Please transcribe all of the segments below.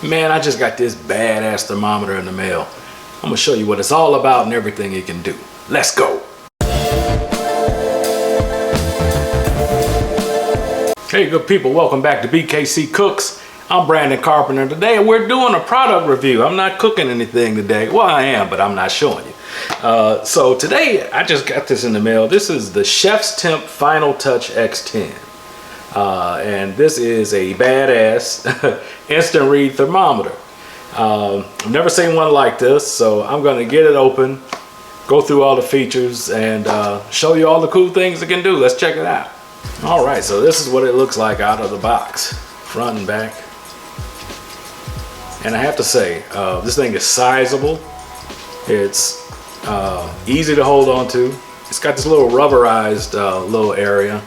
Man, I just got this badass thermometer in the mail. I'm gonna show you what it's all about and everything it can do. Let's go. Hey good people, welcome back to BKC Cooks. I'm Brandon Carpenter today and we're doing a product review. I'm not cooking anything today. Well, I am, but I'm not showing you. So today I just got this in the mail. This is the ChefsTemp Finaltouch X10. And this is a badass instant read thermometer. I've never seen one like this, so I'm going to get it open, go through all the features, and show you all the cool things it can do. Let's check it out. All right, so this is what it looks like out of the box, front and back. And I have to say, this thing is sizable. It's easy to hold on to. It's got this little rubberized little area,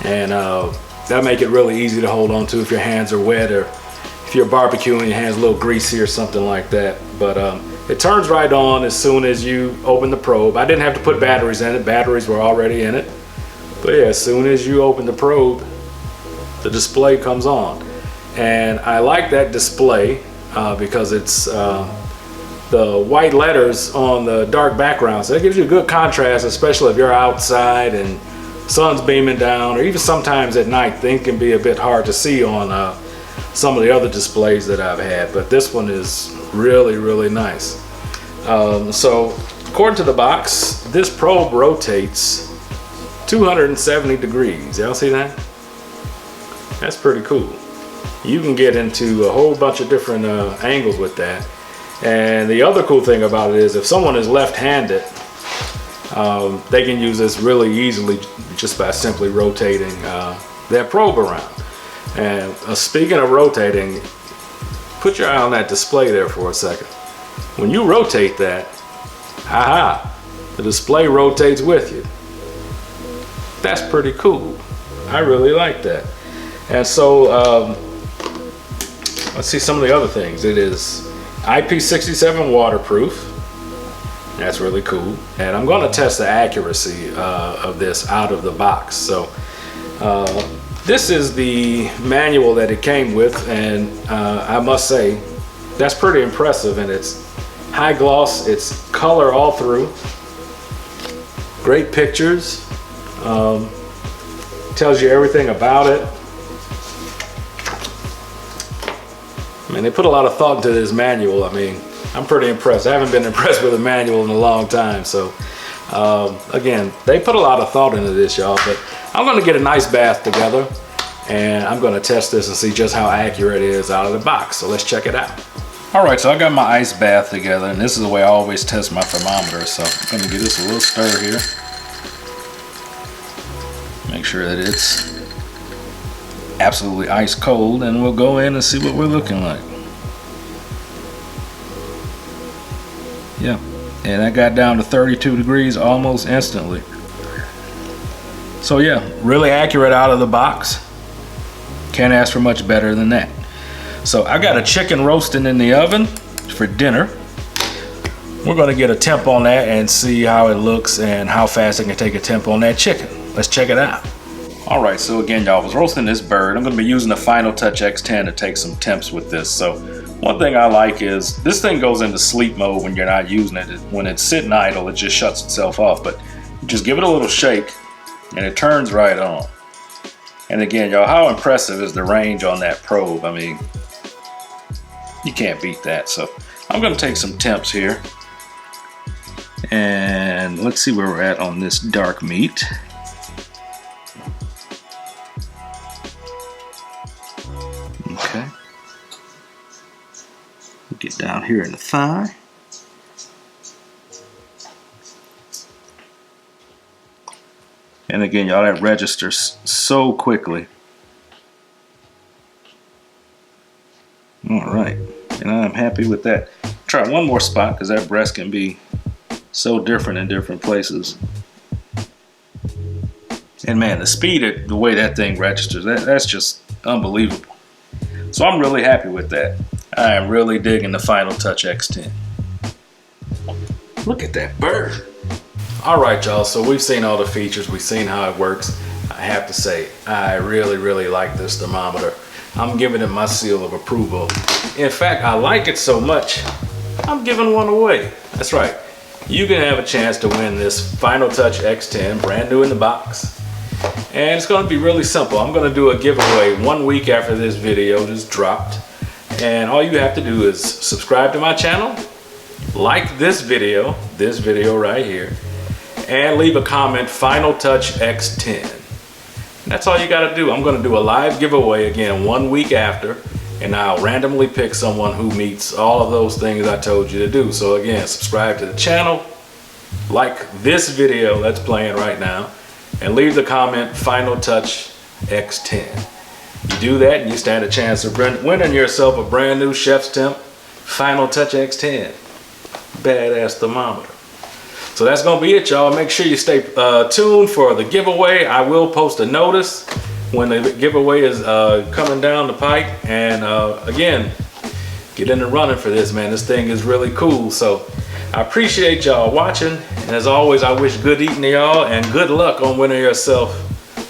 and that make it really easy to hold on to if your hands are wet or if you're barbecuing, your hands a little greasy or something like that. But it turns right on as soon as you open the probe. I didn't have to put batteries in it. Batteries were already in it. But yeah, as soon as you open the probe, the display comes on. And I like that display because it's the white letters on the dark background. So it gives you a good contrast, especially if you're outside and sun's beaming down, or even sometimes at night things can be a bit hard to see on some of the other displays that I've had, but this one is really nice. So according to the box, this probe rotates 270 degrees. Y'all see that? That's pretty cool. You can get into a whole bunch of different angles with that. And the other cool thing about it is if someone is left-handed, they can use this really easily just by simply rotating that probe around. And speaking of rotating, put your eye on that display there for a second. When you rotate that, the display rotates with you. That's pretty cool. I really like that. And so let's see some of the other things. It is IP67 waterproof. That's really cool. And I'm going to test the accuracy of this out of the box. So this is the manual that it came with, and I must say that's pretty impressive. And it's high gloss, it's color all through, great pictures, tells you everything about it. I mean, they put a lot of thought into this manual. I mean, I'm pretty impressed. I haven't been impressed with a manual in a long time. So again, they put a lot of thought into this, y'all. But I'm going to get a nice bath together and I'm going to test this and see just how accurate it is out of the box. So let's check it out. All right, so I got my ice bath together, and this is the way I always test my thermometer. So I'm going to give this a little stir here. Make sure that it's absolutely ice cold, and we'll go in and see what we're looking like. Yeah, and I got down to 32 degrees almost instantly. So yeah, really accurate out of the box. Can't ask for much better than that. So I got a chicken roasting in the oven for dinner. We're gonna get a temp on that and see how it looks and how fast I can take a temp on that chicken. Let's check it out. All right, so again, y'all, I was roasting this bird. I'm gonna be using the Finaltouch X10 to take some temps with this. So one thing I like is this thing goes into sleep mode when you're not using it. When it's sitting idle, it just shuts itself off. But just give it a little shake and it turns right on. And again, y'all, how impressive is the range on that probe? I mean, you can't beat that. So I'm gonna take some temps here. And let's see where we're at on this dark meat. Okay. Get down here in the thigh. And again, y'all, that registers so quickly. All right, and I'm happy with that. Try one more spot because that breast can be so different in different places. And man, the speed of the way that thing registers, that's just unbelievable. So I'm really happy with that. I am really digging the Finaltouch X10. Look at that bird. All right, y'all, so we've seen all the features. We've seen how it works. I have to say, I really like this thermometer. I'm giving it my seal of approval. In fact, I like it so much, I'm giving one away. That's right. You can have a chance to win this Finaltouch X10, brand new in the box. And it's gonna be really simple. I'm gonna do a giveaway 1 week after this video just dropped. And all you have to do is subscribe to my channel, like this video right here, and leave a comment, Finaltouch X10. That's all you gotta do. I'm gonna do a live giveaway again 1 week after, and I'll randomly pick someone who meets all of those things I told you to do. So again, subscribe to the channel, like this video that's playing right now, and leave the comment, Finaltouch X10. You do that and you stand a chance of winning yourself a brand new ChefsTemp Finaltouch X10. Badass thermometer. So that's gonna be it, y'all. Make sure you stay tuned for the giveaway. I will post a notice when the giveaway is coming down the pike. And again, get in the running for this, man. This thing is really cool. So I appreciate y'all watching. And as always, I wish good eating to y'all and good luck on winning yourself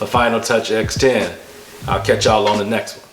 a Finaltouch X10. I'll catch y'all on the next one.